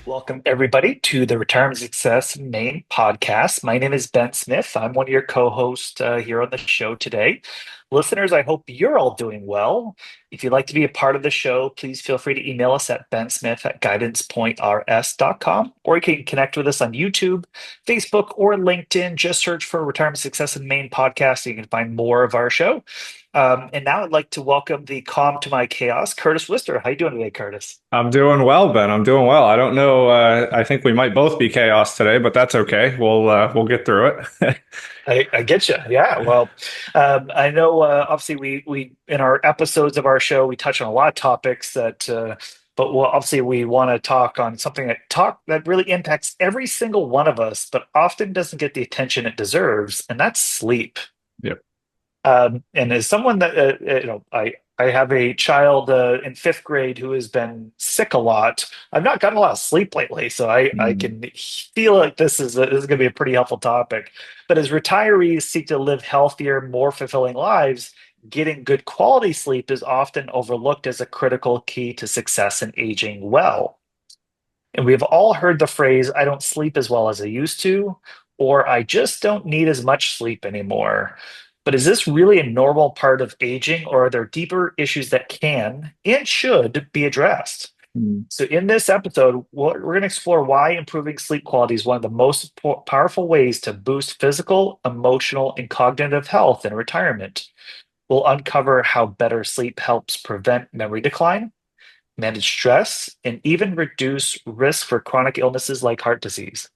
Welcome, everybody, to the Retirement Success Maine Podcast. My name is Ben Smith. I'm one of your co hosts here on the show today. Listeners, I hope you're all doing well. If you'd like to be a part of the show, please feel free to email us at bensmith@guidancepointrs.com, or you can connect with us on YouTube, Facebook, or LinkedIn. Just search for Retirement Success in Maine Podcast so you can find more of our show. And now I'd like to welcome the calm to my chaos, Curtis Wister. How you doing today, Curtis? I'm doing well, Ben. I'm doing well. I don't know. I think we might both be chaos today, but that's okay. We'll get through it. I get you. Yeah. Well, I know. Obviously, we in our episodes of our show we touch on a lot of topics but obviously we want to talk on something that really impacts every single one of us, but often doesn't get the attention it deserves, and that's sleep. Yep. And as someone that I have a child in fifth grade who has been sick a lot. I've not gotten a lot of sleep lately, so I Mm. can feel like this is going to be a pretty helpful topic. But as retirees seek to live healthier, more fulfilling lives, getting good quality sleep is often overlooked as a critical key to success in aging well. And we've all heard the phrase, I don't sleep as well as I used to, or I just don't need as much sleep anymore. But is this really a normal part of aging, or are there deeper issues that can and should be addressed? Mm. So, in this episode, we're going to explore why improving sleep quality is one of the most powerful ways to boost physical, emotional, and cognitive health in retirement. We'll uncover how better sleep helps prevent memory decline, manage stress, and even reduce risk for chronic illnesses like heart disease.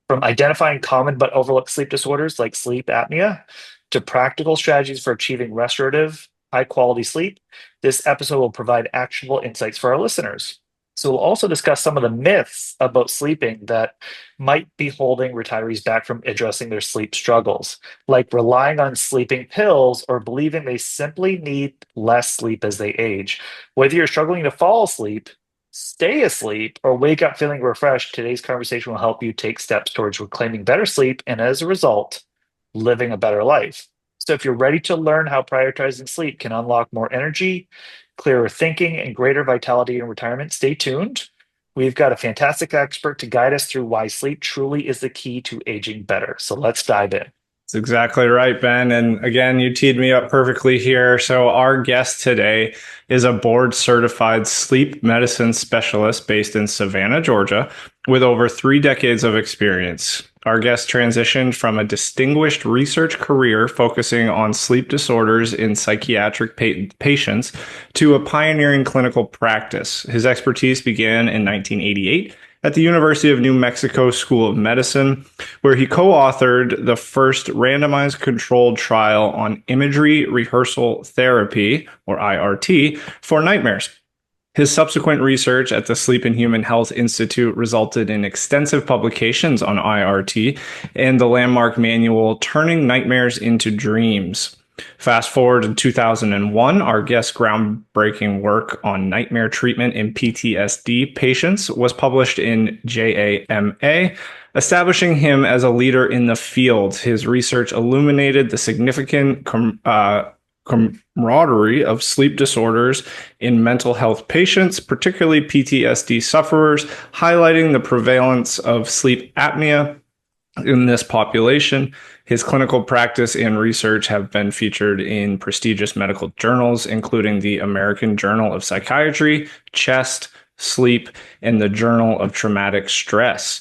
From identifying common but overlooked sleep disorders like sleep apnea to practical strategies for achieving restorative, high quality sleep, this episode will provide actionable insights for our listeners. So, we'll also discuss some of the myths about sleeping that might be holding retirees back from addressing their sleep struggles, like relying on sleeping pills or believing they simply need less sleep as they age. Whether you're struggling to fall asleep, stay asleep, or wake up feeling refreshed, today's conversation will help you take steps towards reclaiming better sleep and, as a result, living a better life. So, if you're ready to learn how prioritizing sleep can unlock more energy, clearer thinking, and greater vitality in retirement, stay tuned. We've got a fantastic expert to guide us through why sleep truly is the key to aging better. So, let's dive in. That's exactly right, Ben. And again, you teed me up perfectly here. So our guest today is a board certified sleep medicine specialist based in Savannah, Georgia, with over 3 decades of experience. Our guest transitioned from a distinguished research career focusing on sleep disorders in psychiatric patients to a pioneering clinical practice. His expertise began in 1988 at the University of New Mexico School of Medicine, where he co-authored the first randomized controlled trial on imagery rehearsal therapy, or IRT, for nightmares. His subsequent research at the Sleep and Human Health Institute resulted in extensive publications on IRT and the landmark manual Turning Nightmares into Dreams. Fast forward to 2001, our guest's groundbreaking work on nightmare treatment in PTSD patients was published in JAMA, establishing him as a leader in the field. His research illuminated the significant camaraderie of sleep disorders in mental health patients, particularly PTSD sufferers, highlighting the prevalence of sleep apnea in this population. His clinical practice and research have been featured in prestigious medical journals, including the American Journal of Psychiatry, Chest, Sleep, and the Journal of Traumatic Stress.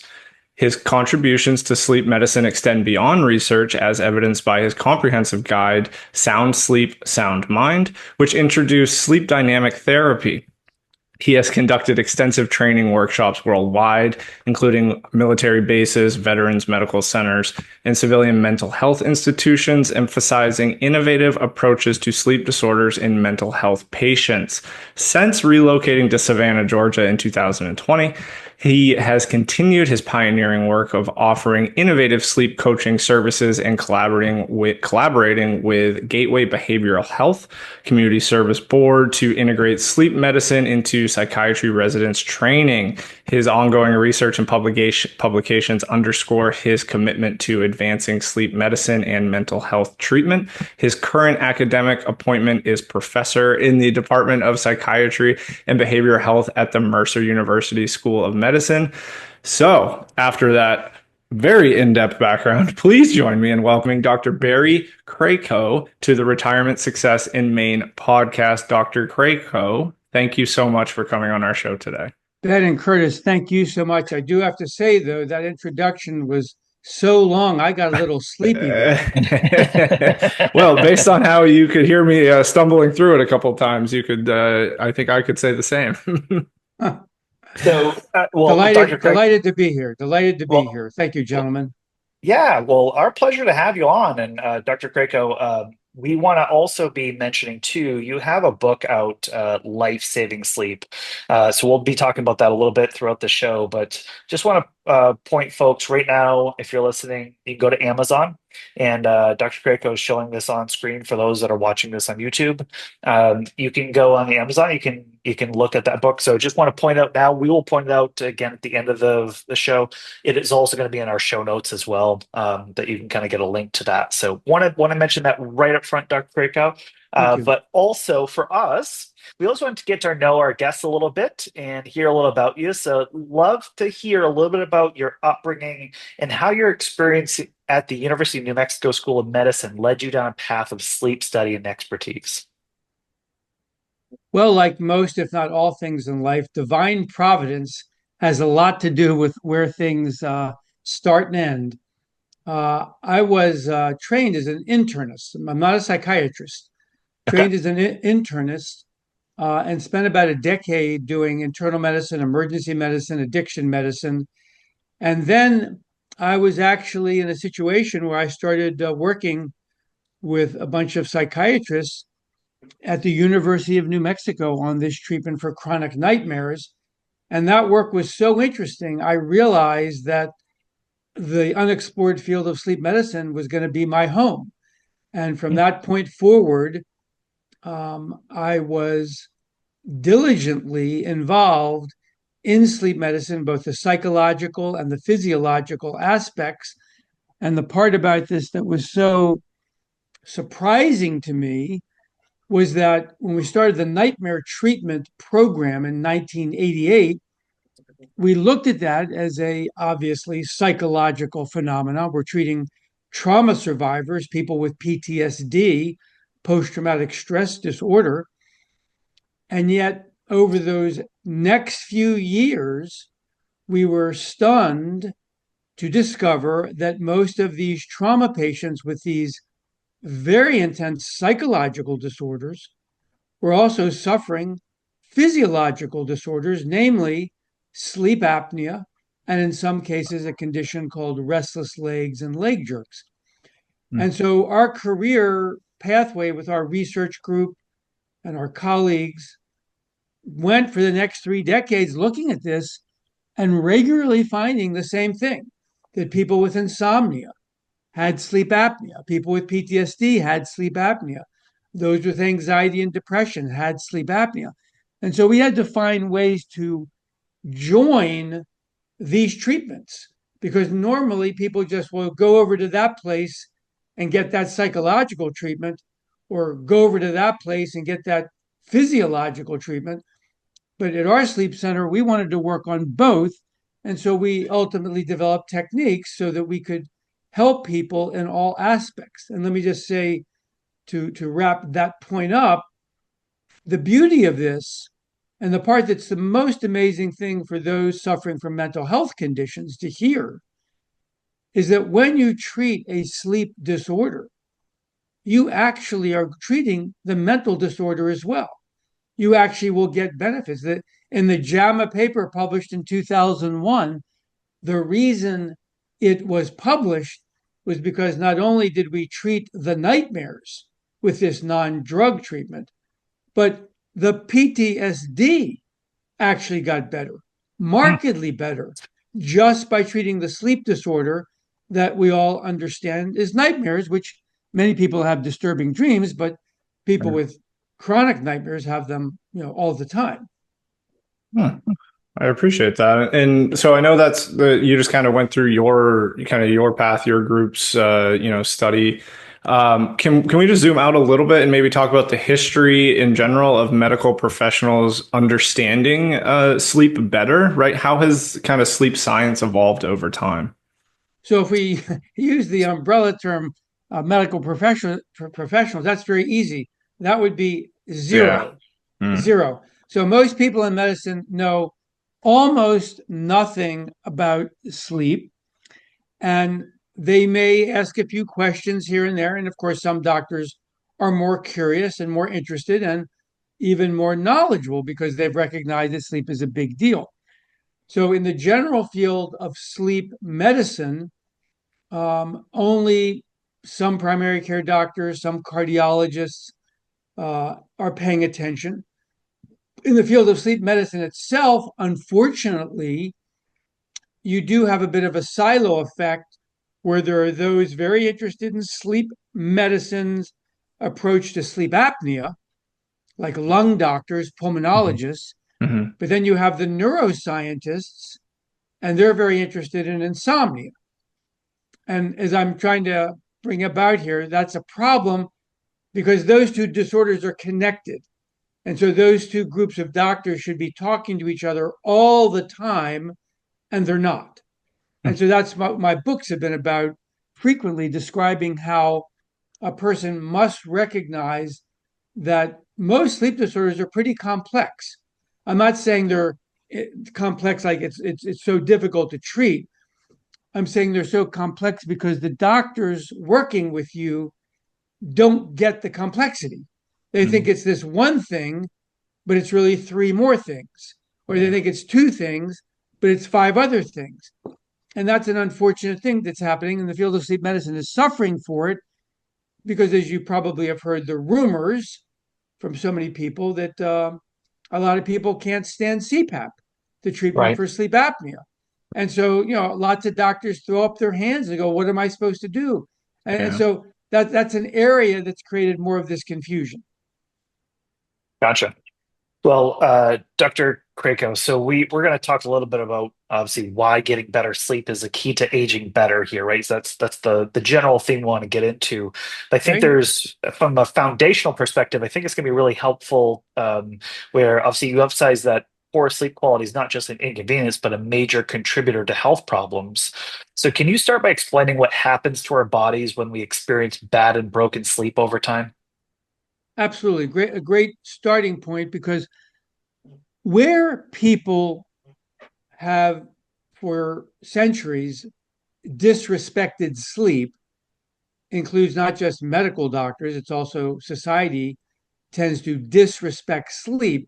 His contributions to sleep medicine extend beyond research, as evidenced by his comprehensive guide, Sound Sleep, Sound Mind, which introduced sleep dynamic therapy. He has conducted extensive training workshops worldwide, including military bases, veterans medical centers, and civilian mental health institutions, emphasizing innovative approaches to sleep disorders in mental health patients. Since relocating to Savannah, Georgia in 2020, he has continued his pioneering work of offering innovative sleep coaching services and collaborating with Gateway Behavioral Health Community Service Board to integrate sleep medicine into psychiatry residents training. His ongoing research and publications underscore his commitment to advancing sleep medicine and mental health treatment. His current academic appointment is professor in the Department of Psychiatry and Behavioral Health at the Mercer University School of medicine. So after that very in-depth background, please join me in welcoming Dr. Barry Crayco to the Retirement Success in Maine podcast. Dr. Crayco, thank you so much for coming on our show today. Ben and Curtis, thank you so much. I do have to say, though, that introduction was so long, I got a little sleepy there. Well, based on how you could hear me stumbling through it a couple of times, you could, I think I could say the same. So, delighted to be here. Delighted to be here. Thank you, gentlemen. Yeah, well, our pleasure to have you on. And Dr. Greco, we want to also be mentioning too, you have a book out, Life-Saving Sleep. So we'll be talking about that a little bit throughout the show, but just want to point folks right now, if you're listening, you can go to Amazon, and Dr. Greco is showing this on screen for those that are watching this on YouTube. You can go on the Amazon, you can look at that book. So just want to point out now, we will point it out again at the end of the show. It is also going to be in our show notes as well, that you can kind of get a link to that. So want to mention that right up front, Dr. Greco. But also for us, we also want to get to know our guests a little bit and hear a little about you. So love to hear a little bit about your upbringing and how your experience at the University of New Mexico School of Medicine led you down a path of sleep study and expertise. Well, like most, if not all things in life, divine providence has a lot to do with where things start and end. I was trained as an internist. I'm not a psychiatrist. Okay. Trained as an internist and spent about a decade doing internal medicine, emergency medicine, addiction medicine. And then I was actually in a situation where I started working with a bunch of psychiatrists at the University of New Mexico on this treatment for chronic nightmares. And that work was so interesting. I realized that the unexplored field of sleep medicine was going to be my home. And from that point forward, I was diligently involved in sleep medicine, both the psychological and the physiological aspects. And the part about this that was so surprising to me was that when we started the nightmare treatment program in 1988, we looked at that as a obviously psychological phenomenon. We're treating trauma survivors, people with PTSD, post-traumatic stress disorder. And yet, over those next few years, we were stunned to discover that most of these trauma patients with these very intense psychological disorders were also suffering physiological disorders, namely sleep apnea, and in some cases, a condition called restless legs and leg jerks. And so our career pathway with our research group and our colleagues went for the next 3 decades looking at this and regularly finding the same thing, that people with insomnia had sleep apnea, people with PTSD had sleep apnea, those with anxiety and depression had sleep apnea. And so we had to find ways to join these treatments, because normally people just will go over to that place and get that psychological treatment, or go over to that place and get that physiological treatment. But at our sleep center, we wanted to work on both. And so we ultimately developed techniques so that we could help people in all aspects. And let me just say, to wrap that point up, the beauty of this, and the part that's the most amazing thing for those suffering from mental health conditions to hear, is that when you treat a sleep disorder, you actually are treating the mental disorder as well. You actually will get benefits. That in the JAMA paper published in 2001, the reason it was published was because not only did we treat the nightmares with this non-drug treatment, but the PTSD actually got better, markedly better, just by treating the sleep disorder that we all understand is nightmares, which many people have disturbing dreams, but people with chronic nightmares have them, all the time. I appreciate that. And so I know you just kind of went through your path, your group's, study. Can we just zoom out a little bit and maybe talk about the history in general of medical professionals understanding sleep better, right? How has kind of sleep science evolved over time? So if we use the umbrella term medical professionals, that's very easy. That would be Yeah. zero, Mm. zero. So most people in medicine know almost nothing about sleep, and they may ask a few questions here and there. And of course, some doctors are more curious and more interested and even more knowledgeable because they've recognized that sleep is a big deal. So, in the general field of sleep medicine, only some primary care doctors, some cardiologists are paying attention. In the field of sleep medicine itself, unfortunately, you do have a bit of a silo effect where there are those very interested in sleep medicine's approach to sleep apnea, like lung doctors, Mhm. pulmonologists, Mhm. but then you have the neuroscientists, and they're very interested in insomnia. And as I'm trying to bring about here, that's a problem because those two disorders are connected. And so those two groups of doctors should be talking to each other all the time, and they're not. And so that's what my books have been about, frequently describing how a person must recognize that most sleep disorders are pretty complex. I'm not saying they're complex like it's so difficult to treat. I'm saying they're so complex because the doctors working with you don't get the complexity. They think Mhm. it's this one thing, but it's really three more things. Or they Yeah. think it's two things, but it's five other things. And that's an unfortunate thing that's happening. And the field of sleep medicine is suffering for it because, as you probably have heard, the rumors from so many people that a lot of people can't stand CPAP, the treatment Right. for sleep apnea. And so, lots of doctors throw up their hands and go, "What am I supposed to do?" And Yeah. so that's an area that's created more of this confusion. Gotcha. Well, Dr. Krako, so we're going to talk a little bit about obviously why getting better sleep is a key to aging better here, right? So that's the general theme we want to get into. But I think Okay. there's from a foundational perspective, I think it's going to be really helpful where obviously you emphasize that poor sleep quality is not just an inconvenience, but a major contributor to health problems. So can you start by explaining what happens to our bodies when we experience bad and broken sleep over time? Absolutely. A great starting point because where people have for centuries disrespected sleep includes not just medical doctors, it's also society tends to disrespect sleep,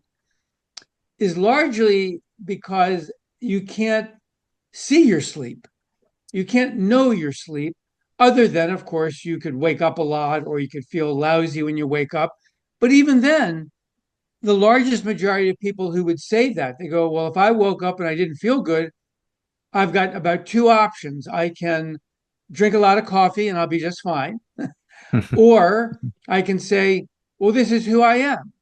is largely because you can't see your sleep. You can't know your sleep, other than, of course, you could wake up a lot or you could feel lousy when you wake up. But even then, the largest majority of people who would say that, they go, well, if I woke up and I didn't feel good, I've got about two options. I can drink a lot of coffee and I'll be just fine. Or I can say, well, this is who I am.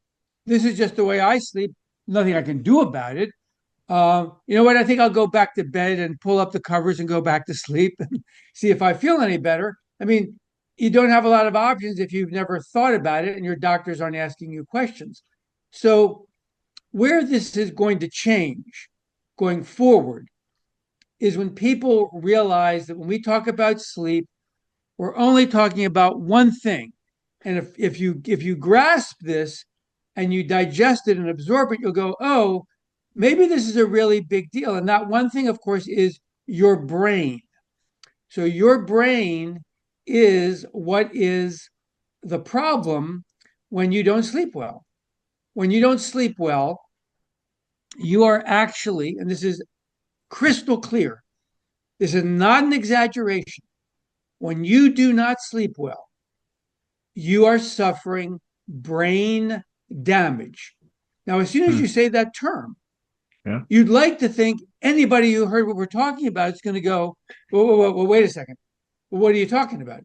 This is just the way I sleep. Nothing I can do about it. You know what? I think I'll go back to bed and pull up the covers and go back to sleep and see if I feel any better. I mean, you don't have a lot of options if you've never thought about it and your doctors aren't asking you questions. So, where this is going to change going forward is when people realize that when we talk about sleep, we're only talking about one thing. And if you grasp this and you digest it and absorb it, you'll go, oh, maybe this is a really big deal. And that one thing, of course, is your brain. So your brain is what is the problem when you don't sleep well. When you don't sleep well, you are actually, and this is crystal clear, this is not an exaggeration. When you do not sleep well, you are suffering brain damage. Now, as soon as you Hmm. say that term, Yeah. you'd like to think anybody who heard what we're talking about is going to go, wait a second. Well, what are you talking about?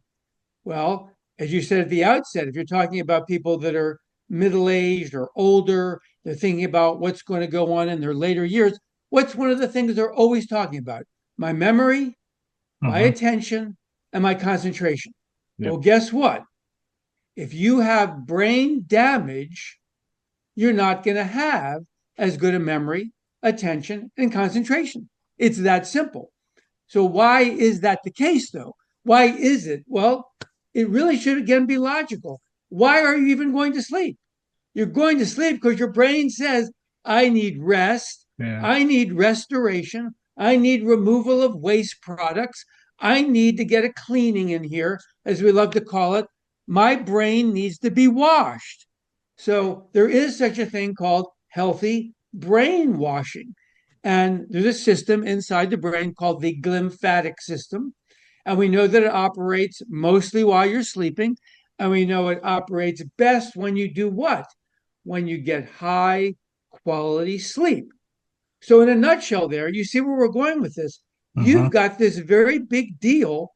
Well, as you said at the outset, if you're talking about people that are middle aged or older, they're thinking about what's going to go on in their later years. What's one of the things they're always talking about? My memory, my Hmm. attention, and my concentration. Well, guess what? If you have brain damage, you're not going to have as good a memory, attention, and concentration. It's that simple. So, why is that the case, though? Why is it? Well, it really should again be logical. Why are you even going to sleep? You're going to sleep because your brain says, I need rest, Yeah. I need restoration, I need removal of waste products, I need to get a cleaning in here, as we love to call it. My brain needs to be washed. So there is such a thing called healthy brainwashing. And there's a system inside the brain called the glymphatic system. And we know that it operates mostly while you're sleeping. And we know it operates best when you do what? When you get high quality sleep. So, in a nutshell, there, you see where we're going with this. You've Mm-hmm. got this very big deal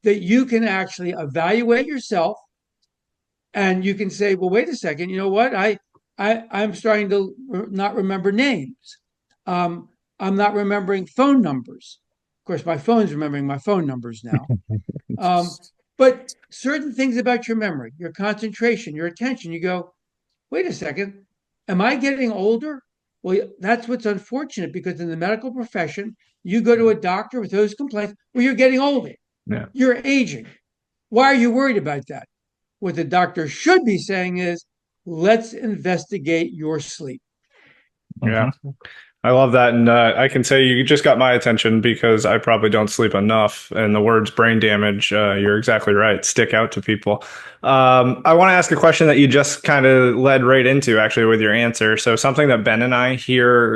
that you can actually evaluate yourself, and you can say, well, wait a second, you know what? I'm starting to not remember names. Um, I'm not remembering phone numbers. Of course, my phone's remembering my phone numbers now. Um, but certain things about your memory, your concentration, your attention, you go, wait a second, am I getting older? Well, that's what's unfortunate because in the medical profession, you go to a doctor with those complaints, well, you're getting older, Yeah. you're aging. Why are you worried about that? What the doctor should be saying is, let's investigate your sleep. Yeah. Mhm. I love that. And I can say you just got my attention because I probably don't sleep enough. And the words brain damage, you're exactly right, stick out to people. I want to ask a question that you just kind of led right into actually with your answer. So something that Ben and I hear,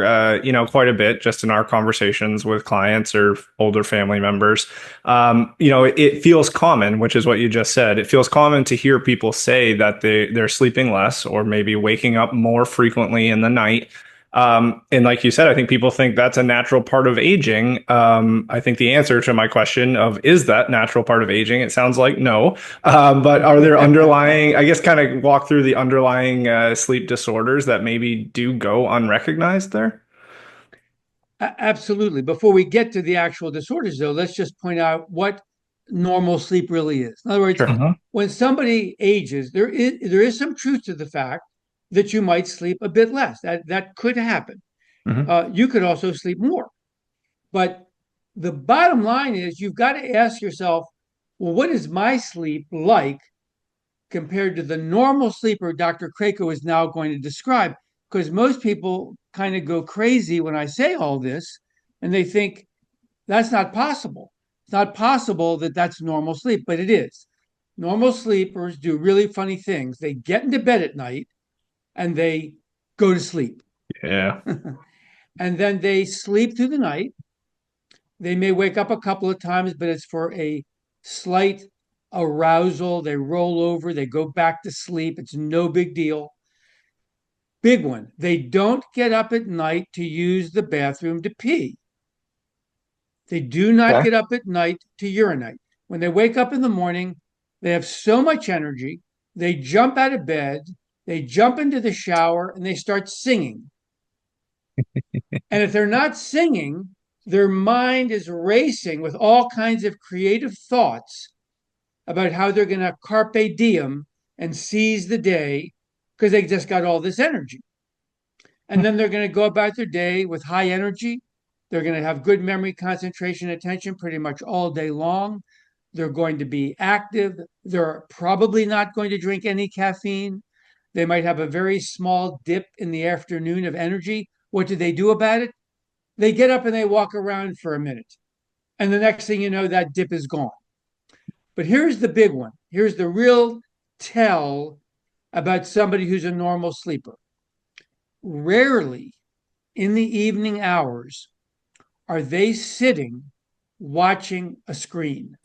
quite a bit just in our conversations with clients or older family members. It feels common, which is what you just said. It feels common to hear people say that they're sleeping less or maybe waking up more frequently in the night. And like you said, I think people think that's a natural part of aging. I think the answer to my question of is that natural part of aging? It sounds like no. But are there underlying, I guess, kind of walk through the underlying sleep disorders that maybe do go unrecognized there? Absolutely. Before we get to the actual disorders, though, let's just point out what normal sleep really is. In other words, Sure. Mhm. when somebody ages, there is some truth to the fact that you might sleep a bit less. That could happen. Hmm. You could also sleep more. But the bottom line is you've got to ask yourself, well, what is my sleep like compared to the normal sleeper Dr. Krako is now going to describe? Because most people kind of go crazy when I say all this, and they think that's not possible. It's not possible that that's normal sleep, but it is. Normal sleepers do really funny things. They get into bed at night and they go to sleep. Yeah. And then they sleep through the night. They may wake up a couple of times, but it's for a slight arousal. They roll over, they go back to sleep. It's no big deal. Big one. They don't get up at night to use the bathroom to pee. They do not Okay. get up at night to urinate. When they wake up in the morning, they have so much energy. They jump out of bed, they jump into the shower, and they start singing. And if they're not singing, their mind is racing with all kinds of creative thoughts about how they're going to carpe diem and seize the day because they just got all this energy. And then they're going to go about their day with high energy. They're going to have good memory, concentration, attention pretty much all day long. They're going to be active. They're probably not going to drink any caffeine. They might have a very small dip in the afternoon of energy. What do they do about it? They get up and they walk around for a minute. And the next thing you know, that dip is gone. But here's the big one. Here's the real tell about somebody who's a normal sleeper. Rarely in the evening hours are they sitting watching a screen.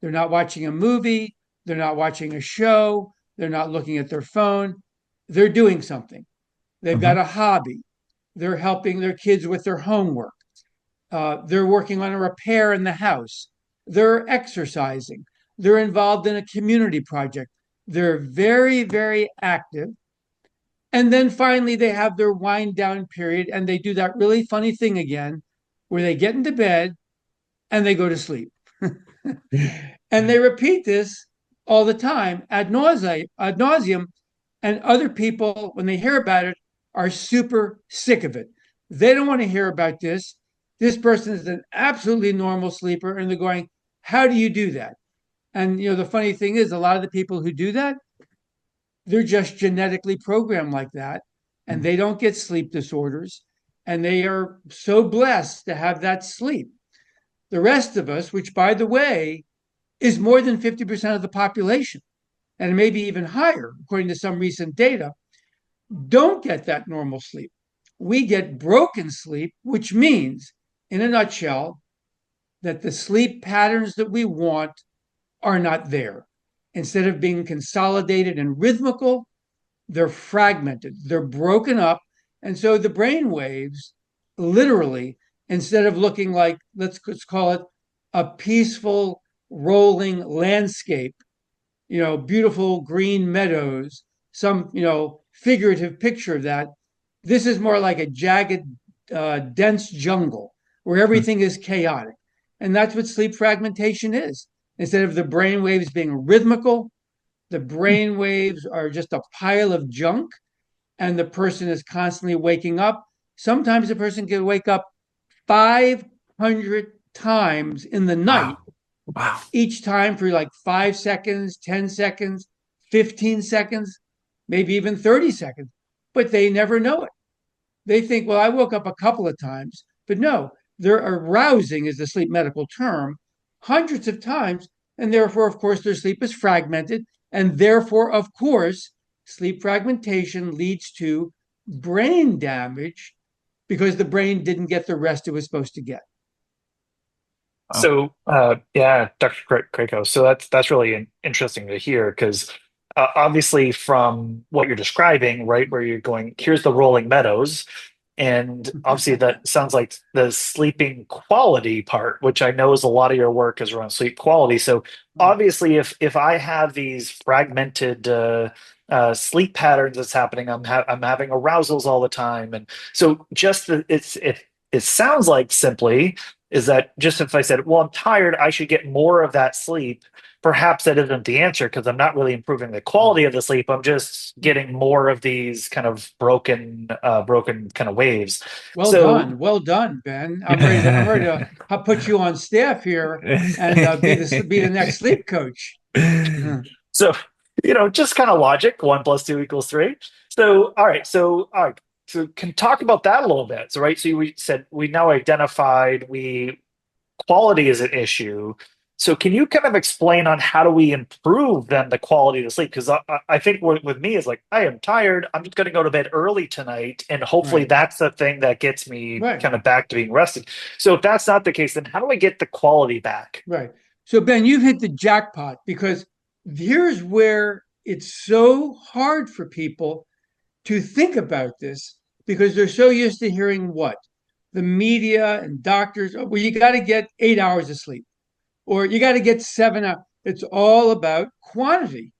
They're not watching a movie, they're not watching a show, they're not looking at their phone. They're doing something. They've got Mhm. a hobby. They're helping their kids with their homework. They're working on a repair in the house. They're exercising. They're involved in a community project. They're very, very active. And then finally, they have their wind down period and they do that really funny thing again where they get into bed and they go to sleep. And they repeat this all the time ad nauseum. And other people, when they hear about it, are super sick of it. They don't want to hear about this. This person is an absolutely normal sleeper. And they're going, how do you do that? And the funny thing is, a lot of the people who do that, they're just genetically programmed like that, and they don't get sleep disorders, and they are so blessed to have that sleep. The rest of us, which by the way is more than 50% of the population, and maybe even higher, according to some recent data, don't get that normal sleep. We get broken sleep, which means, in a nutshell, that the sleep patterns that we want are not there. Instead of being consolidated and rhythmical, they're fragmented, they're broken up. And so the brain waves, literally, instead of looking like, let's call it a peaceful, rolling landscape, beautiful green meadows, some, figurative picture of that. This is more like a jagged, dense jungle where everything is chaotic. And that's what sleep fragmentation is. Instead of the brain waves being rhythmical, the brain waves are just a pile of junk, and the person is constantly waking up. Sometimes a person can wake up 500 times in the night, Wow. Wow. each time for like 5 seconds, 10 seconds, 15 seconds, maybe even 30 seconds, but they never know it. They think, well, I woke up a couple of times, but no, they're arousing, is the sleep medical term, hundreds of times. And therefore, of course, their sleep is fragmented. And therefore, of course, sleep fragmentation leads to brain damage because the brain didn't get the rest it was supposed to get. Wow. So, yeah, Dr. Krako. So that's really interesting to hear because obviously from what you're describing, right, where you're going, here's the rolling meadows, and obviously that sounds like the sleeping quality part, which I know is a lot of your work is around sleep quality. So obviously, if I have these fragmented sleep patterns that's happening, I'm having arousals all the time, and so just it sounds like simply is that just if I said, well, I'm tired, I should get more of that sleep. Perhaps that isn't the answer because I'm not really improving the quality of the sleep. I'm just getting more of these kind of broken kind of waves. So, Well done, Ben. I'm ready to put you on staff here and be the next sleep coach. so just kind of logic. 1 + 2 = 3. So, all right. So, can talk about that a little bit. So, right. So, we said we now identified we quality is an issue. So can you kind of explain on how do we improve then the quality of the sleep? Because I think with me is like, I am tired. I'm just going to go to bed early tonight. And hopefully Right, that's the thing that gets me right, kind of back to being rested. So if that's not the case, then how do I get the quality back? right. So Ben, you've hit the jackpot because here's where it's so hard for people to think about this because they're so used to hearing what? The media and doctors, oh, well, you got to get 8 hours of sleep or you got to get 7 hours. It's all about quantity,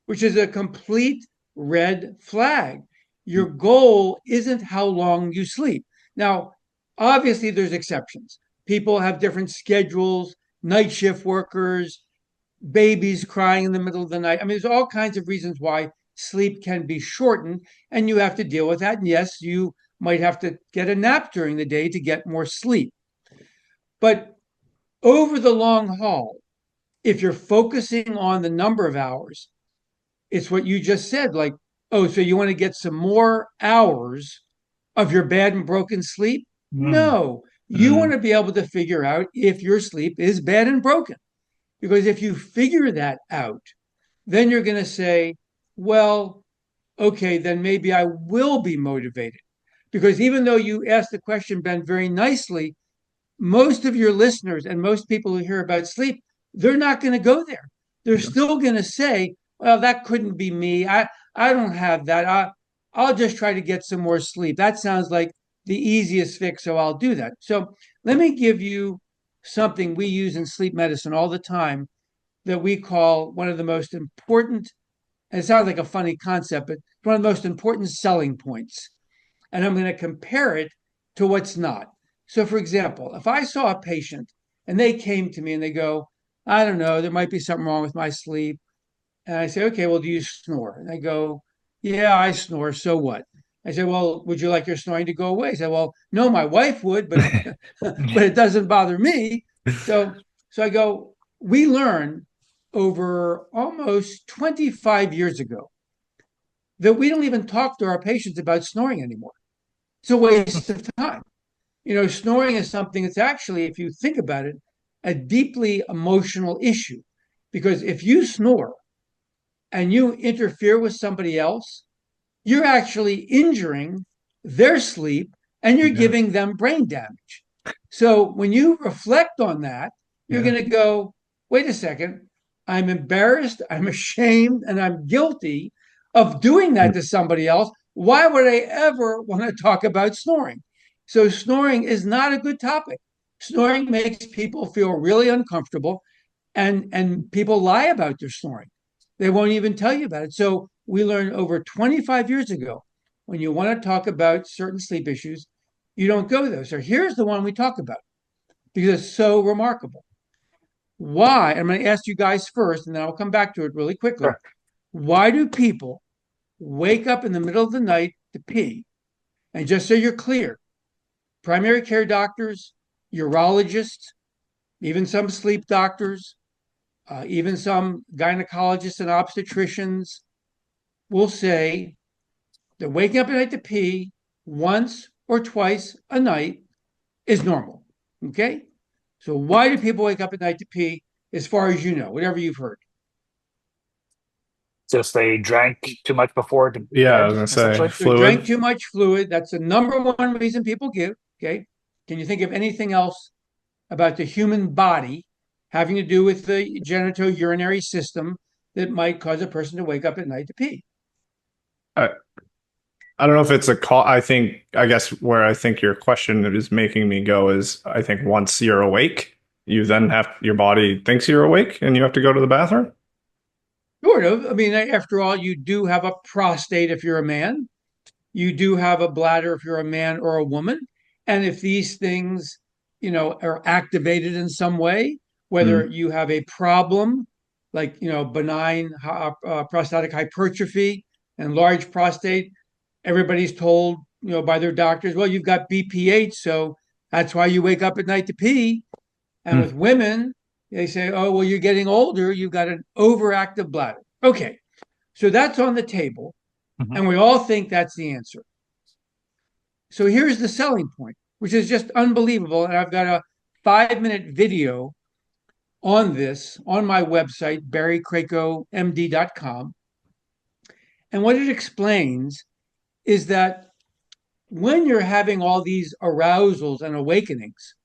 which is a complete red flag. Your goal isn't how long you sleep. Now, obviously, there's exceptions. People have different schedules, night shift workers, babies crying in the middle of the night. I mean, there's all kinds of reasons why sleep can be shortened, and you have to deal with that. And yes, you might have to get a nap during the day to get more sleep. But over the long haul, if you're focusing on the number of hours, it's what you just said like, oh, so you want to get some more hours of your bad and broken sleep? Mm, No, you want Mm. to be able to figure out if your sleep is bad and broken. Because if you figure that out, then you're going to say, well, okay, then maybe I will be motivated. Because even though you asked the question, Ben, very nicely, most of your listeners and most people who hear about sleep, they're not going to go there. They're still going to say, well, that couldn't be me. I don't have that. I'll just try to get some more sleep. That sounds like the easiest fix, so I'll do that. So let me give you something we use in sleep medicine all the time that we call one of the most important, and it sounds like a funny concept, but one of the most important selling points. And I'm going to compare it to what's not. So, for example, if I saw a patient and they came to me and they go, I don't know, there might be something wrong with my sleep. And I say, okay, well, do you snore? And they go, yeah, I snore. So what? I said, well, would you like your snoring to go away? I said, well, no, my wife would, but but it doesn't bother me. So so I go, we learned over almost 25 years ago that we don't even talk to our patients about snoring anymore. It's a waste of time. Snoring is something that's actually, if you think about it, a deeply emotional issue. Because if you snore and you interfere with somebody else, you're actually injuring their sleep and you're Yeah. giving them brain damage. So when you reflect on that, you're Yeah. going to go, wait a second, I'm embarrassed, I'm ashamed, and I'm guilty of doing that to somebody else. Why would I ever want to talk about snoring? So snoring is not a good topic. Snoring makes people feel really uncomfortable, and people lie about their snoring. They won't even tell you about it. So we learned over 25 years ago, when you want to talk about certain sleep issues, you don't go there. So here's the one we talk about because it's so remarkable. Why? I'm going to ask you guys first, and then I'll come back to it really quickly. Sure. Why do people wake up in the middle of the night to pee? And just so you're clear, primary care doctors, urologists, even some sleep doctors, even some gynecologists and obstetricians will say that waking up at night to pee once or twice a night is normal. Okay? So, why do people wake up at night to pee, as far as you know, whatever you've heard? Just they drank too much before to Yeah, I was bed, gonna say essentially. So, drank fluid. too much fluid. That's the number one reason people give. Okay? Can you think of anything else about the human body having to do with the genitourinary system that might cause a person to wake up at night to pee? I, I don't know if it's a call. I guess where I think your question is making me go is I think once you're awake, you then have your body thinks you're awake and you have to go to the bathroom. Sort of. I mean, after all, you do have a prostate if you're a man. You do have a bladder if you're a man or a woman. And if these things, are activated in some way, whether Mm. you have a problem like, benign prostatic hypertrophy and large prostate, everybody's told, by their doctors, well, you've got BPH, so that's why you wake up at night to pee. And with Mm. women, they say, oh, well, you're getting older, you've got an overactive bladder. Okay, so that's on the table, Mhm. and we all think that's the answer. So here's the selling point, which is just unbelievable. And I've got a 5-minute video on this on my website, barrycracomd.com. And what it explains is that when you're having all these arousals and awakenings,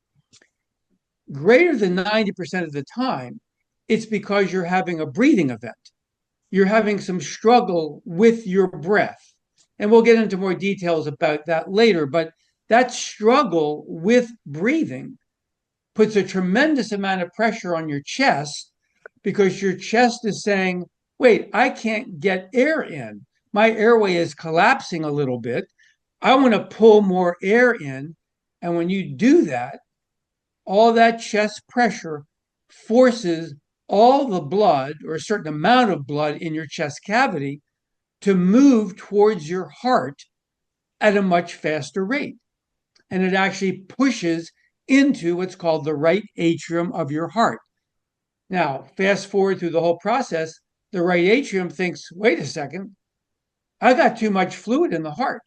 greater than 90% of the time, it's because you're having a breathing event. You're having some struggle with your breath. And we'll get into more details about that later. But that struggle with breathing puts a tremendous amount of pressure on your chest because your chest is saying, wait, I can't get air in. My airway is collapsing a little bit. I want to pull more air in. And when you do that, all that chest pressure forces all the blood or a certain amount of blood in your chest cavity to move towards your heart at a much faster rate. And it actually pushes into what's called the right atrium of your heart. Now, fast forward through the whole process, the right atrium thinks, wait a second, I got too much fluid in the heart.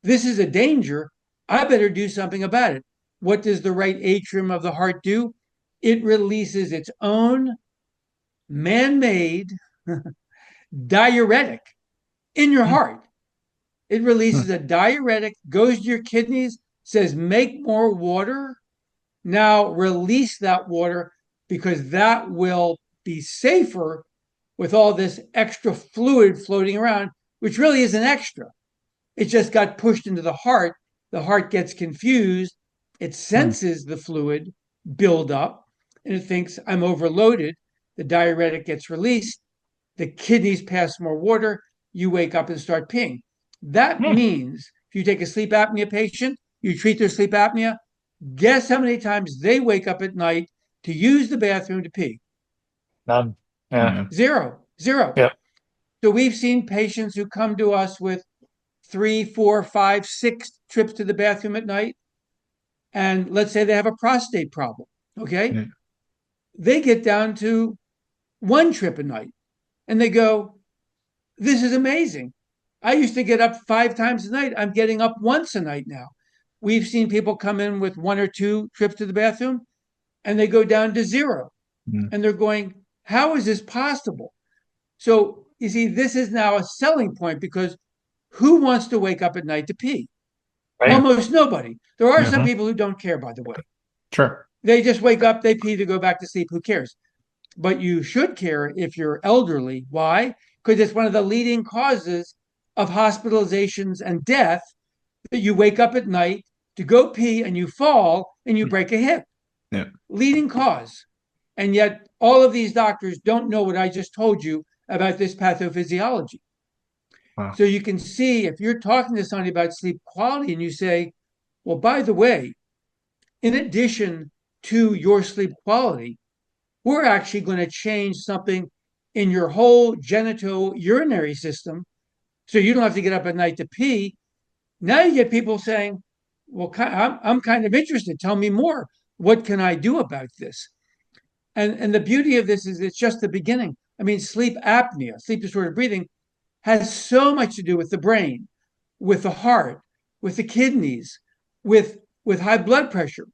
This is a danger. I better do something about it. What does the right atrium of the heart do? It releases its own man made diuretic in your Mm. heart. It releases a diuretic, goes to your kidneys, says, make more water. Now release that water because that will be safer with all this extra fluid floating around, which really isn't extra. It just got pushed into the heart. The heart gets confused. It Mm. senses the fluid build up and it thinks I'm overloaded. The diuretic gets released. The kidneys pass more water. You wake up and start peeing. That Hmm. means if you take a sleep apnea patient, you treat their sleep apnea, guess how many times they wake up at night to use the bathroom to pee? None. Yeah. Yeah. Zero, zero. Yep. So we've seen patients who come to us with 3, 4, 5, 6 trips to the bathroom at night. And let's say they have a prostate problem. Okay. Yeah. They get down to 1 trip a night and they go, this is amazing. I used to get up 5 times a night. I'm getting up once a night now. We've seen people come in with 1 or 2 trips to the bathroom and they go down to 0. Mm. And they're going, how is this possible? So you see, this is now a selling point because who wants to wake up at night to pee? Right. Almost nobody. There are some Mhm. people who don't care, by the way. Sure. They just wake up, they pee, to go back to sleep. Who cares? But you should care if you're elderly. Why? Because it's one of the leading causes of hospitalizations and death, that you wake up at night to go pee and you fall and you break a hip. Yeah. Leading cause. And yet, all of these doctors don't know what I just told you about this pathophysiology. Wow. So you can see, if you're talking to somebody about sleep quality and you say, well, by the way, in addition to your sleep quality, we're actually going to change something in your whole genitourinary system so you don't have to get up at night to pee. Now you get people saying, well, I'm kind of interested. Tell me more. What can I do about this? And the beauty of this is it's just the beginning. I mean, sleep apnea, sleep disordered breathing, has so much to do with the brain, with the heart, with the kidneys, with high blood pressure,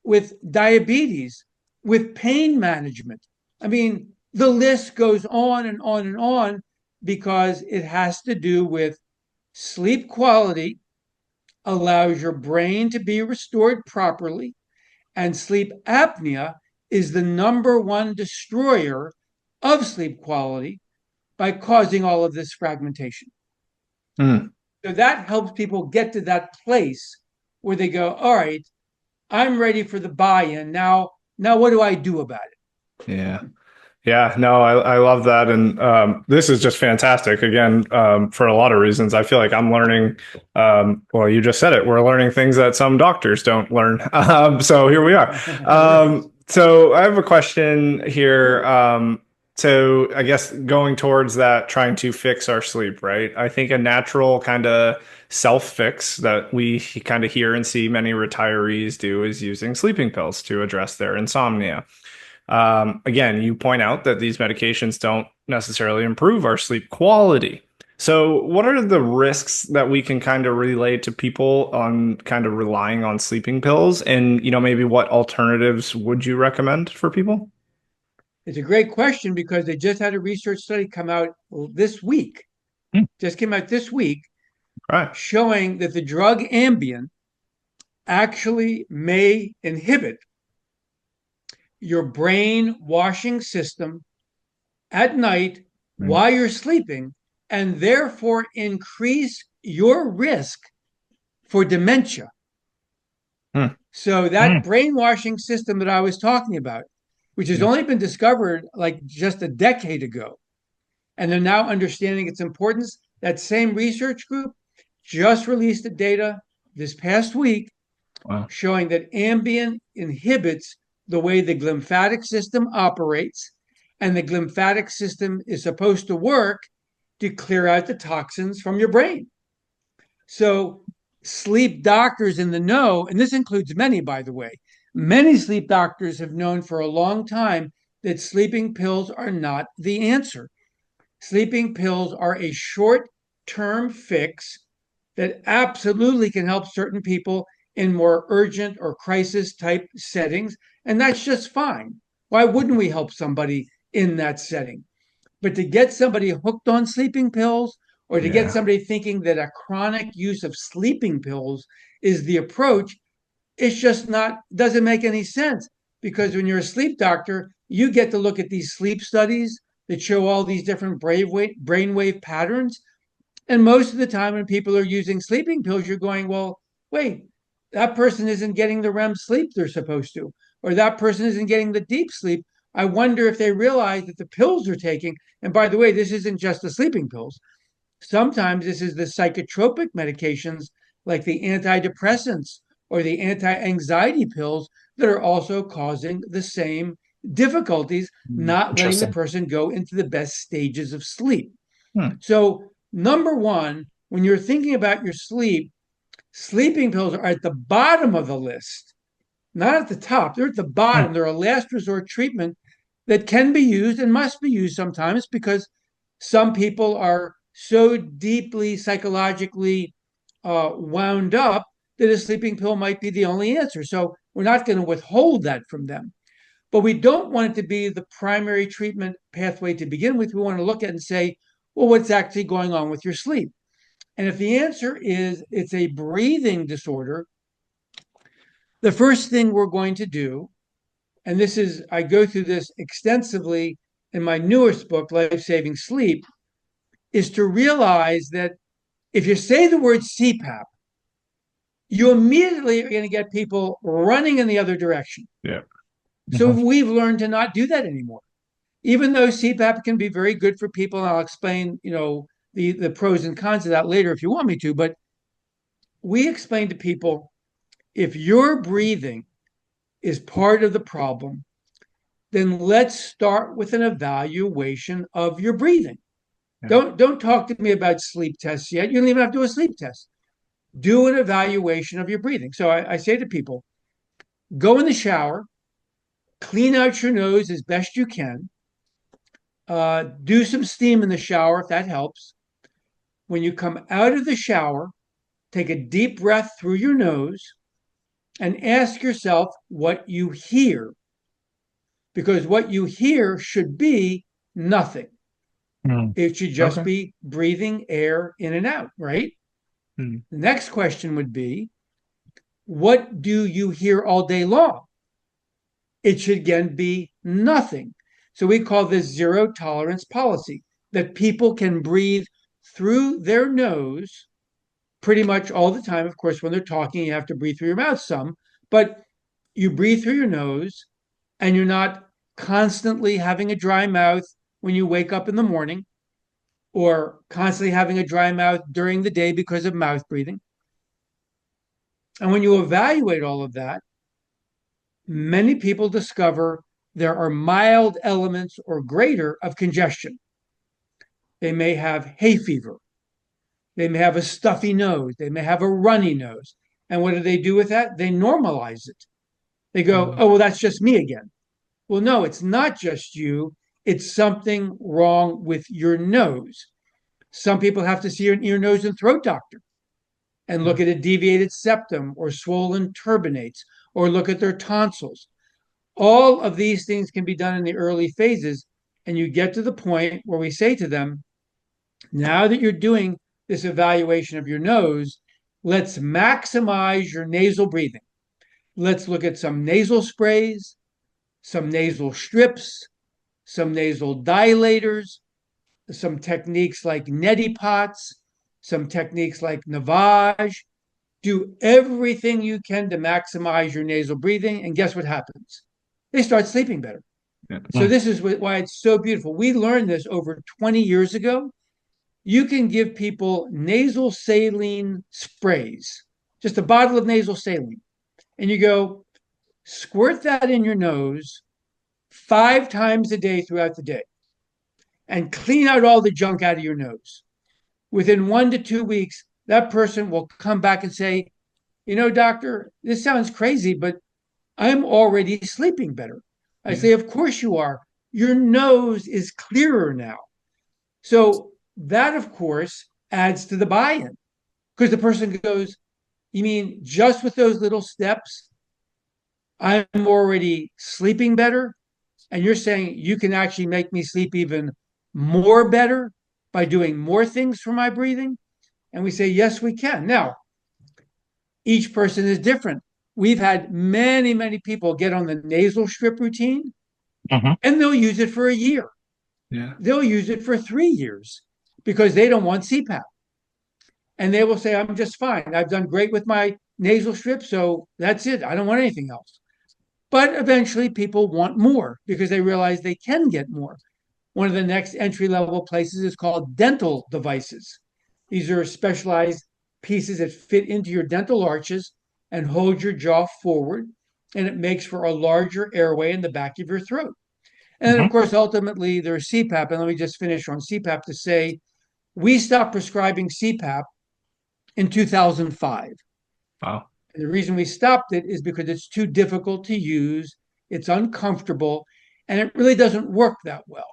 with diabetes, with pain management. I mean, the list goes on and on and on because it has to do with sleep quality, allows your brain to be restored properly, and sleep apnea is the number one destroyer of sleep quality by causing all of this fragmentation. Mm. So that helps people get to that place where they go, all right, I'm ready for the buy-in. Now what do I do about it? Yeah. Yeah, no, I love that. And this is just fantastic. Again, for a lot of reasons, I feel like I'm learning. Well, you just said it. We're learning things that some doctors don't learn. So here we are. So I have a question here. So I guess going towards that, trying to fix our sleep, right? I think a natural kind of self fix that we kind of hear and see many retirees do is using sleeping pills to address their insomnia. Again, you point out that these medications don't necessarily improve our sleep quality. So, what are the risks that we can kind of relay to people on kind of relying on sleeping pills? And, maybe what alternatives would you recommend for people? It's a great question because they just had a research study come out this week, Hmm. just came out this week, Right. showing that the drug Ambien actually may inhibit your brain washing system at night Hmm. while you're sleeping, and therefore increase your risk for dementia. Hmm. So that brainwashing system that I was talking about, which has Yeah. only been discovered like just a decade ago, and they're now understanding its importance. That same research group just released the data this past week Wow. showing that Ambien inhibits the way the glymphatic system operates, and the glymphatic system is supposed to work to clear out the toxins from your brain. So, sleep doctors in the know, and this includes many, by the way, many sleep doctors have known for a long time that sleeping pills are not the answer. Sleeping pills are a short term fix that absolutely can help certain people in more urgent or crisis type settings. And that's just fine. Why wouldn't we help somebody in that setting? But to get somebody hooked on sleeping pills, or to get Yeah. somebody thinking that a chronic use of sleeping pills is the approach, it's just not, doesn't make any sense. Because when you're a sleep doctor, you get to look at these sleep studies that show all these different brainwave patterns. And most of the time, when people are using sleeping pills, you're going, well, wait, that person isn't getting the REM sleep they're supposed to, or that person isn't getting the deep sleep. I wonder if they realize that the pills they're taking, and by the way, this isn't just the sleeping pills. Sometimes this is the psychotropic medications like the antidepressants or the anti anxiety pills that are also causing the same difficulties not letting the Interesting. person go into the best stages of sleep. Hmm. So, number one, when you're thinking about your sleep, sleeping pills are at the bottom of the list, not at the top. They're at the Hmm. bottom. They're a last resort treatment that can be used and must be used sometimes because some people are so deeply psychologically wound up that a sleeping pill might be the only answer. So we're not going to withhold that from them. But we don't want it to be the primary treatment pathway to begin with. We want to look at and say, well, what's actually going on with your sleep? And if the answer is it's a breathing disorder, the first thing we're going to do, and this is, I go through this extensively in my newest book, Life Saving Sleep, is to realize that if you say the word CPAP, you immediately are going to get people running in the other direction. Yeah. So Mhm. we've learned to not do that anymore. Even though CPAP can be very good for people, and I'll explain, the pros and cons of that later if you want me to, but we explain to people if your breathing is part of the problem, then let's start with an evaluation of your breathing. Yeah. Don't talk to me about sleep tests yet. You don't even have to do a sleep test. Do an evaluation of your breathing. So I say to people, go in the shower, clean out your nose as best you can, do some steam in the shower if that helps. When you come out of the shower, take a deep breath through your nose and ask yourself what you hear, because what you hear should be nothing. Hmm. It should just Okay. be breathing air in and out, right? Hmm. The next question would be, what do you hear all day long? It should again be nothing. So we call this zero tolerance policy, that people can breathe through their nose pretty much all the time. Of course, when they're talking, you have to breathe through your mouth some, but you breathe through your nose and you're not constantly having a dry mouth when you wake up in the morning or constantly having a dry mouth during the day because of mouth breathing. And when you evaluate all of that, many people discover there are mild elements or greater of congestion. They may have hay fever. They may have a stuffy nose. They may have a runny nose. And what do they do with that? They normalize it. They go, Hmm. oh, well, that's just me again. Well, no, it's not just you. It's something wrong with your nose. Some people have to see an ear, nose, and throat doctor and look at a deviated septum or swollen turbinates or look at their tonsils. All of these things can be done in the early phases. And you get to the point where we say to them, now that you're doing this evaluation of your nose, let's maximize your nasal breathing. Let's look at some nasal sprays, some nasal strips, some nasal dilators, some techniques like neti pots, some techniques like navage. Do everything you can to maximize your nasal breathing. And guess what happens? They start sleeping better. Yeah. So this is why it's so beautiful. We learned this over 20 years ago. You can give people nasal saline sprays, just a bottle of nasal saline, and you go squirt that in your nose 5 times a day throughout the day and clean out all the junk out of your nose. Within 1 to 2 weeks, that person will come back and say, doctor, this sounds crazy, but I'm already sleeping better. I Yeah. say, of course you are. Your nose is clearer now. So that, of course, adds to the buy in because the person goes, you mean just with those little steps, I'm already sleeping better? And you're saying you can actually make me sleep even more better by doing more things for my breathing? And we say, yes, we can. Now, each person is different. We've had many, many people get on the nasal strip routine Mhm. and they'll use it for a year. Yeah. They'll use it for 3 years because they don't want CPAP. And they will say, I'm just fine. I've done great with my nasal strip. So that's it. I don't want anything else. But eventually people want more because they realize they can get more. One of the next entry level places is called dental devices. These are specialized pieces that fit into your dental arches and hold your jaw forward. and it makes for a larger airway in the back of your throat. And of Hmm. course, ultimately, there's CPAP. And let me just finish on CPAP to say we stopped prescribing CPAP in 2005. Wow. And the reason we stopped it is because it's too difficult to use, it's uncomfortable, and it really doesn't work that well.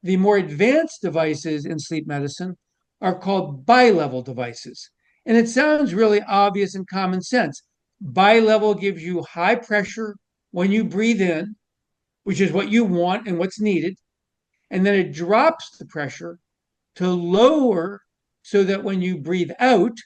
The more advanced devices in sleep medicine are called bi-level devices. And it sounds really obvious and common sense. Bi-level gives you high pressure when you breathe in, which is what you want and what's needed. And then it drops the pressure to lower so that when you breathe out,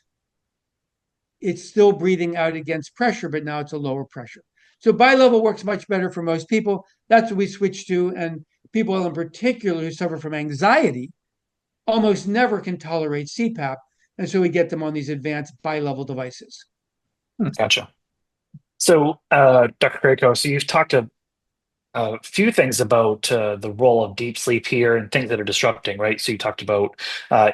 it's still breathing out against pressure, but now it's a lower pressure. So bi-level works much better for most people. That's what we switched to. And people in particular who suffer from anxiety almost never can tolerate CPAP. And so we get them on these advanced bi-level devices. Gotcha. So, Dr. Greco, so you've talked a few things about the role of deep sleep here and things that are disrupting, right? So you talked about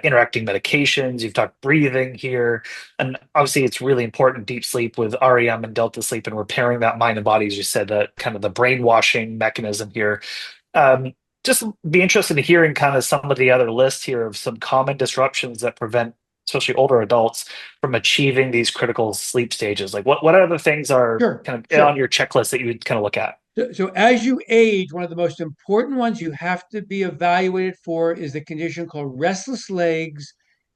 interacting medications, you've talked breathing here, and obviously it's really important deep sleep with REM and delta sleep and repairing that mind and body, as you said, that kind of the brainwashing mechanism here. Um, just be interested in hearing kind of some of the other lists here of some common disruptions that prevent, especially older adults, from achieving these critical sleep stages. Like what other things are Sure, kind of on sure. your checklist that you would kind of look at? So as you age, one of the most important ones you have to be evaluated for is the condition called restless legs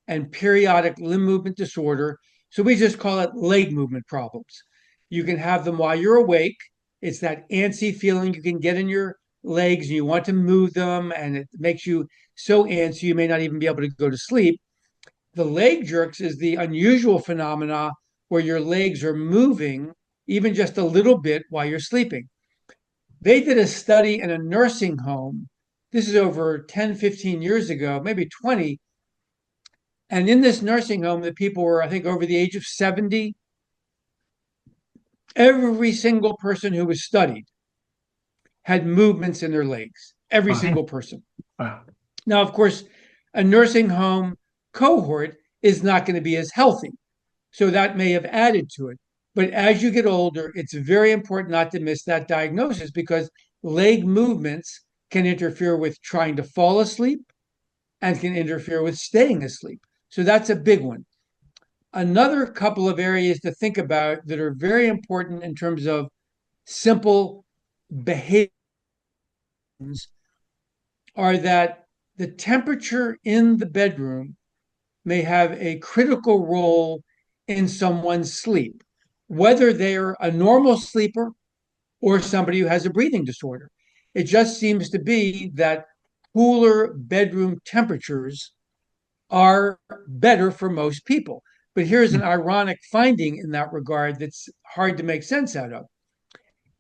and periodic limb movement disorder. So we just call it leg movement problems. You can have them while you're awake. It's that antsy feeling you can get in your legs and you want to move them, and it makes you so antsy you may not even be able to go to sleep. The leg jerks is the unusual phenomena where your legs are moving even just a little bit while you're sleeping. They did a study in a nursing home. This is over 10, 15 years ago, maybe 20. And in this nursing home, the people were, I think, over the age of 70. Every single person who was studied had movements in their legs, every Wow. single person. Wow. Now, of course, a nursing home cohort is not going to be as healthy. So that may have added to it. But as you get older, it's very important not to miss that diagnosis because leg movements can interfere with trying to fall asleep and can interfere with staying asleep. So that's a big one. Another couple of areas to think about that are very important in terms of simple behaviors are that the temperature in the bedroom may have a critical role in someone's sleep, whether they're a normal sleeper or somebody who has a breathing disorder. It just seems to be that cooler bedroom temperatures are better for most people. But here's an ironic finding in that regard that's hard to make sense out of.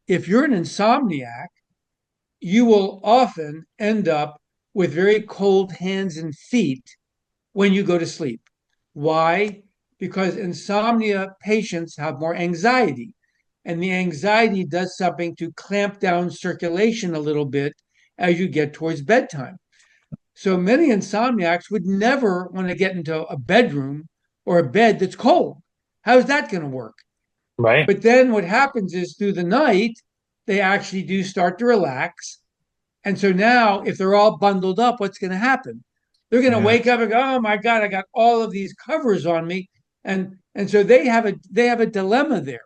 If you're an insomniac, you will often end up with very cold hands and feet when you go to sleep. Why? Because insomnia patients have more anxiety, and the anxiety does something to clamp down circulation a little bit as you get towards bedtime. So many insomniacs would never want to get into a bedroom or a bed that's cold. How's that going to work? Right. But then what happens is through the night, they actually do start to relax. And so now, if they're all bundled up, what's going to happen? They're going to Yeah. wake up and go, "Oh my God, I got all of these covers on me," and so they have a dilemma there.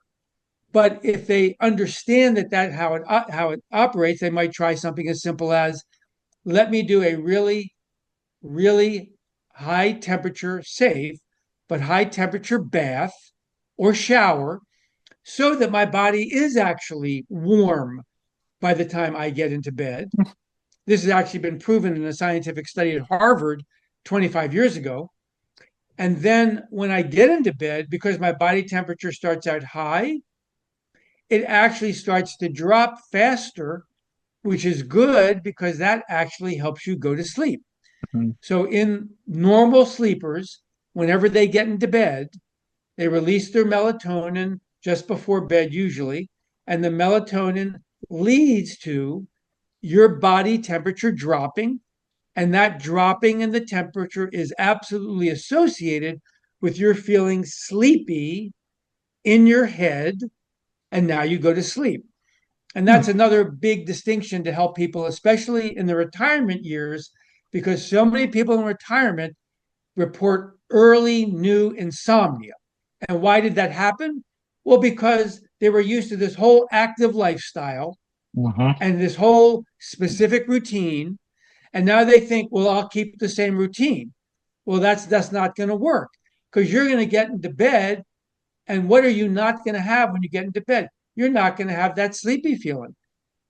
But if they understand that how it operates, they might try something as simple as let me do a really high temperature, safe but high temperature bath or shower, so that my body is actually warm by the time I get into bed. This has actually been proven in a scientific study at Harvard 25 years ago. And then when I get into bed, because my body temperature starts out high, it actually starts to drop faster, which is good because that actually helps you go to sleep. Mhm. So, in normal sleepers, whenever they get into bed, they release their melatonin just before bed, usually, and the melatonin leads to your body temperature dropping. And that dropping in the temperature is absolutely associated with your feeling sleepy in your head and now you go to sleep. And that's another big distinction to help people, especially in the retirement years, because so many people in retirement report early new insomnia. And why did that happen? Well, because they were used to this whole active lifestyle Mm-hmm. and this whole specific routine. And now they think, well, I'll keep the same routine. Well, that's not going to work because you're going to get into bed. And what are you not going to have when you get into bed? You're not going to have that sleepy feeling.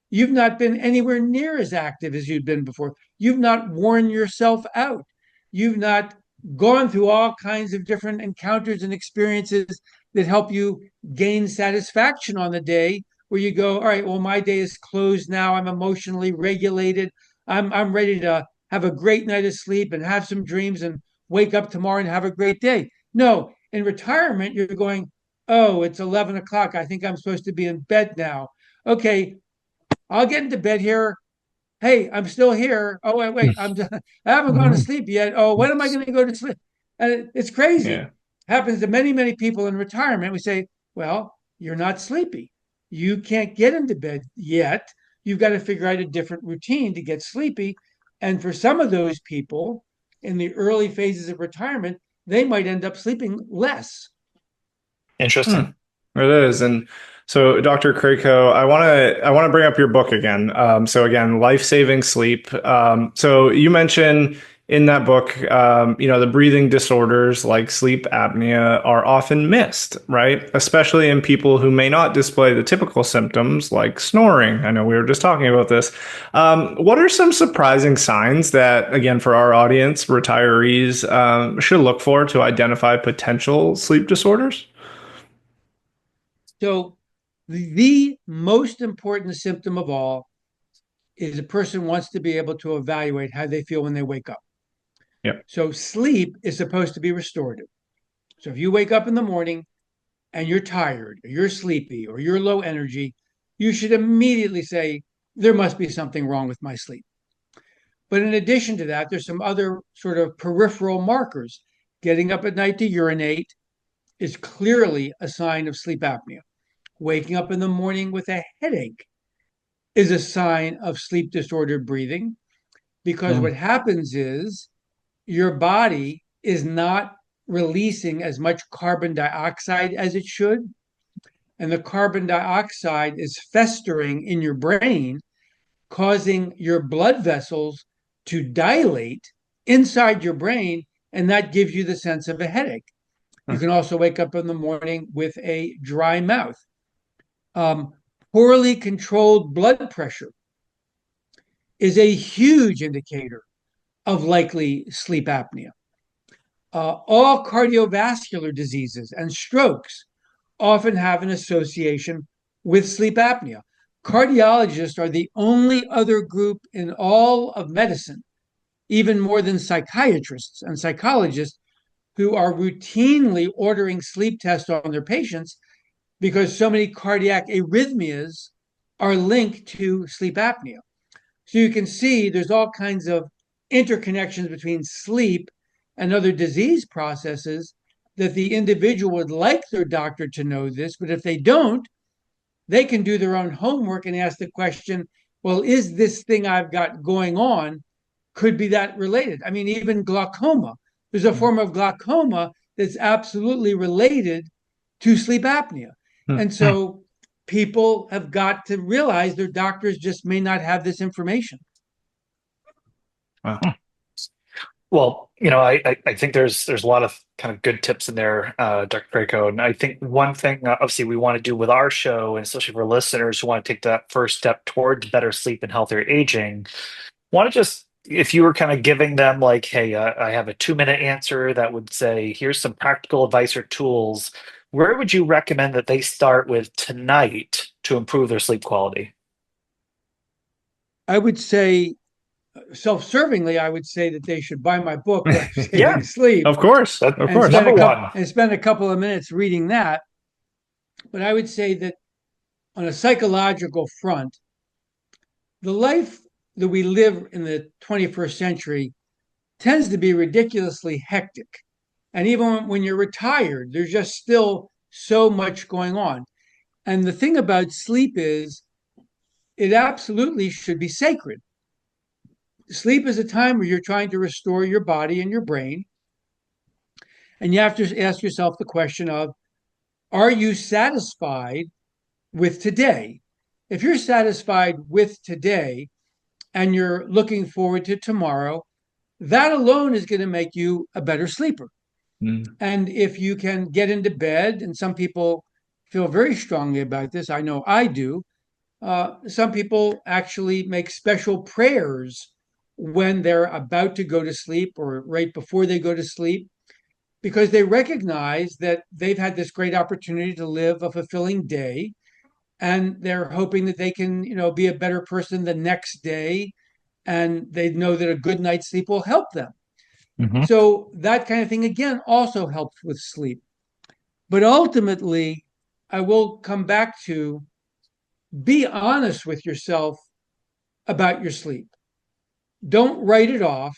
You've not been anywhere near as active as you've been before. You've not worn yourself out. You've not gone through all kinds of different encounters and experiences that help you gain satisfaction on the day where you go, all right, well, my day is closed now. I'm emotionally regulated. I'm ready to have a great night of sleep and have some dreams and wake up tomorrow and have a great day. No, in retirement, you're going, oh, it's 11 o'clock. I think I'm supposed to be in bed now. Okay, I'll get into bed here. Hey, I'm still here. Oh, wait, I haven't gone to sleep yet. Oh, when am I going to go to sleep? And it's crazy. Yeah. Happens to many, many people in retirement. We say, well, you're not sleepy. You can't get into bed yet. You've got to figure out a different routine to get sleepy. And for some of those people in the early phases of retirement, they might end up sleeping less. Interesting. It is. And so, Dr. Krako, I want to bring up your book again. So again, life-saving sleep. So you mentioned in that book, the breathing disorders like sleep apnea are often missed, right? Especially in people who may not display the typical symptoms like snoring. I know we were just talking about this. What are some surprising signs that, again, for our audience, retirees should look for to identify potential sleep disorders? So, the most important symptom of all is a person wants to be able to evaluate how they feel when they wake up. Yep. So, sleep is supposed to be restorative. So, if you wake up in the morning and you're tired, or you're sleepy, or you're low energy, you should immediately say, there must be something wrong with my sleep. But in addition to that, there's some other sort of peripheral markers. Getting up at night to urinate is clearly a sign of sleep apnea. Waking up in the morning with a headache is a sign of sleep disordered breathing because Mm. what happens is your body is not releasing as much carbon dioxide as it should. And the carbon dioxide is festering in your brain, causing your blood vessels to dilate inside your brain. And that gives you the sense of a headache. You can also wake up in the morning with a dry mouth. Um, Poorly controlled blood pressure is a huge indicator of likely sleep apnea. All cardiovascular diseases and strokes often have an association with sleep apnea. Cardiologists are the only other group in all of medicine, even more than psychiatrists and psychologists, who are routinely ordering sleep tests on their patients because so many cardiac arrhythmias are linked to sleep apnea. So you can see there's all kinds of interconnections between sleep and other disease processes that the individual would like their doctor to know this, but if they don't, they can do their own homework and ask the question, well, is this thing I've got going on, could be that related? I mean, even glaucoma, there's a form of glaucoma that's absolutely related to sleep apnea. And so people have got to realize their doctors just may not have this information. Wow. Well, I think there's a lot of kind of good tips in there, Dr. Greco. And I think one thing, obviously, we want to do with our show, and especially for listeners who want to take that first step towards better sleep and healthier aging, want to just, if you were kind of giving them like, hey, I have a 2-minute answer that would say, here's some practical advice or tools, where would you recommend that they start with tonight to improve their sleep quality? I would say, self-servingly, I would say that they should buy my book, Life Saving Yeah, Sleep, Of course. that, Of and course. number one. spend a couple of minutes reading that. But I would say that on a psychological front, the life that we live in the 21st century tends to be ridiculously hectic. And even when you're retired, there's just still so much going on. And the thing about sleep is it absolutely should be sacred. Sleep is a time where you're trying to restore your body and your brain. And you have to ask yourself the question of, are you satisfied with today? If you're satisfied with today and you're looking forward to tomorrow, that alone is going to make you a better sleeper. Mm. And if you can get into bed, and some people feel very strongly about this, I know I do. Some people actually make special prayers when they're about to go to sleep or right before they go to sleep, because they recognize that they've had this great opportunity to live a fulfilling day, and they're hoping that they can, be a better person the next day, and they know that a good night's sleep will help them. Mhm. So that kind of thing again also helps with sleep. But ultimately, I will come back to, be honest with yourself about your sleep. Don't write it off.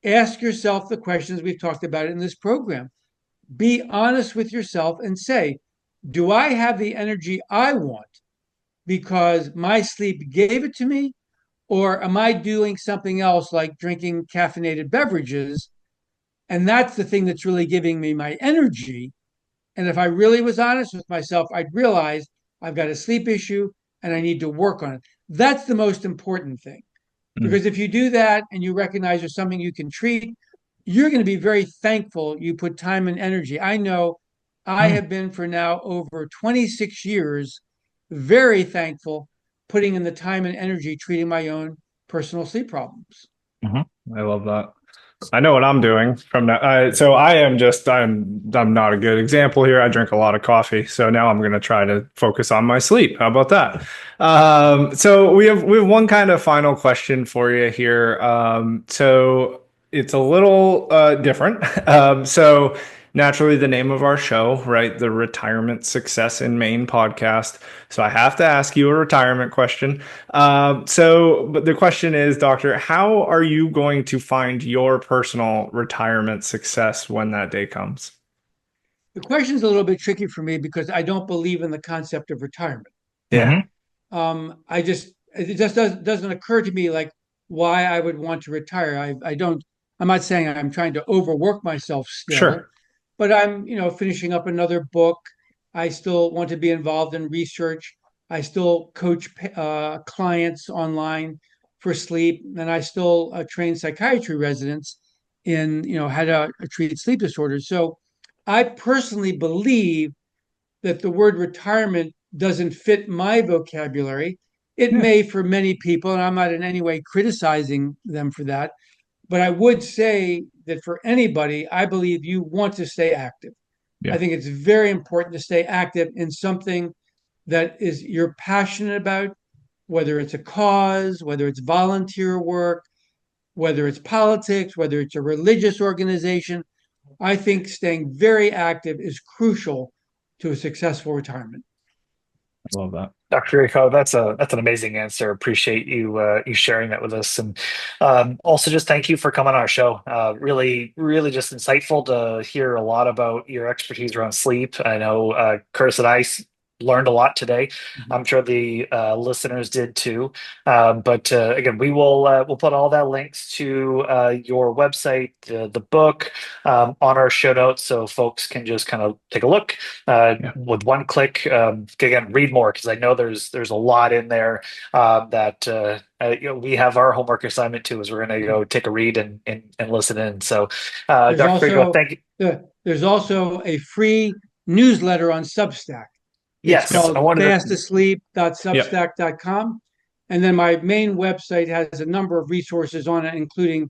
Ask yourself the questions we've talked about in this program. Be honest with yourself and say, do I have the energy I want because my sleep gave it to me? Or am I doing something else like drinking caffeinated beverages? And that's the thing that's really giving me my energy. And if I really was honest with myself, I'd realize I've got a sleep issue and I need to work on it. That's the most important thing. Mm. Because if you do that and you recognize there's something you can treat, you're going to be very thankful you put time and energy. I know I Mm. have been for now over 26 years very thankful putting in the time and energy treating my own personal sleep problems. Mhm. I love that. I know what I'm doing from now. So I am just I'm not a good example here. I drink a lot of coffee, so now I'm going to try to focus on my sleep. How about that? So we have one kind of final question for you here. So it's a little different. So naturally, the name of our show, right? The Retirement Success in Maine podcast. So I have to ask you a retirement question. But the question is, Doctor, how are you going to find your personal retirement success when that day comes? The question is a little bit tricky for me because I don't believe in the concept of retirement. Yeah. Mhm. It just doesn't occur to me like why I would want to retire. I don't. I'm not saying I'm trying to overwork myself still, Sure. but I'm finishing up another book. I still want to be involved in research. I still coach clients online for sleep, and I still train psychiatry residents in how to treat sleep disorders. So I personally believe that the word retirement doesn't fit my vocabulary. It Yeah. may for many people, and I'm not in any way criticizing them for that. But I would say that for anybody, I believe you want to stay active. I Yeah. think it's very important to stay active in something that is you're passionate about, whether it's a cause, whether it's volunteer work, whether it's politics, whether it's a religious organization. I think staying very active is crucial to a successful retirement. I love that. Dr. Rico, that's an amazing answer. Appreciate you sharing that with us, and also just thank you for coming on our show. Really just insightful to hear a lot about your expertise around sleep. I know Curtis and I learned a lot today. I'm sure the listeners did too. But again, we'll put all that links to your website, the book, on our show notes, so folks can just kind of take a look Yeah. with one click. Again, read more because I know there's a lot in there that we have our homework assignment too. Is we're going to go take a read and listen in. So, There's Dr. Frigo, also thank you. there's also a free newsletter on Substack. It's Yes, I called wanted to. Yep. fastasleep.substack.com. And then my main website has a number of resources on it, including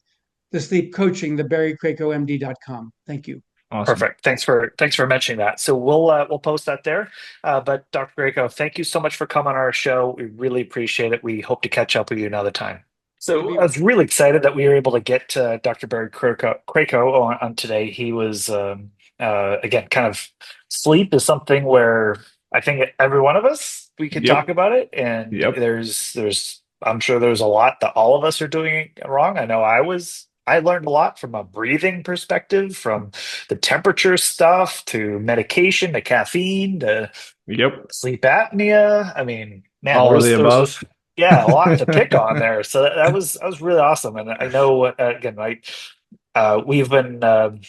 the sleep coaching, the barrycracomd.com. Thank you. Awesome. Perfect. Thanks for mentioning that. So we'll post that there. But Dr. Greco, thank you so much for coming on our show. We really appreciate it. We hope to catch up with you another time. It'd So be I was really excited that we were able to get Dr. Barry Krakow on today. He was again kind of sleep is something where I think every one of us we could talk Yep. about it, and Yep. there's I'm sure there's a lot that all of us are doing wrong. I know I learned a lot from a breathing perspective, from the temperature stuff to medication to caffeine to Yep. sleep apnea. I mean, man, All of the there was above. yeah, a lot to pick on there. So that was really awesome. And I know again, we've been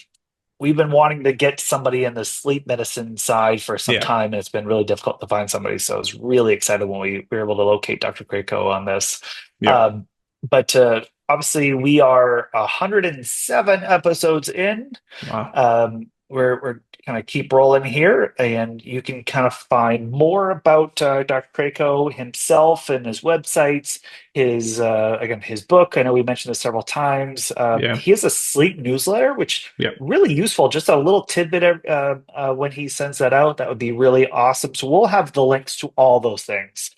we've been wanting to get somebody in the sleep medicine side for some Yeah. time, and it's been really difficult to find somebody. So I was really excited when we were able to locate Dr. Krako on this. Yep. Um, but obviously, we are 107 episodes in. Wow. We're kind of keep rolling here, and you can kind of find more about Dr. Krako himself and his websites, his again his book. I know we mentioned this several times. Yeah. He has a sleep newsletter, which Yep. really useful. Just a little tidbit when he sends that out, that would be really awesome. So we'll have the links to all those things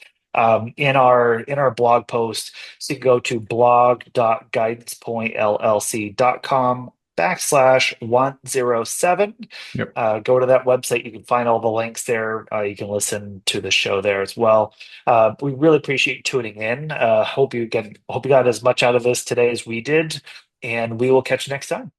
in our blog post. So you can go to blog.guidancepointllc.com/107. Yep. Go to that website. You can find all the links there. You can listen to the show there as well. We really appreciate you tuning in. Hope you got as much out of this today as we did, and we will catch you next time.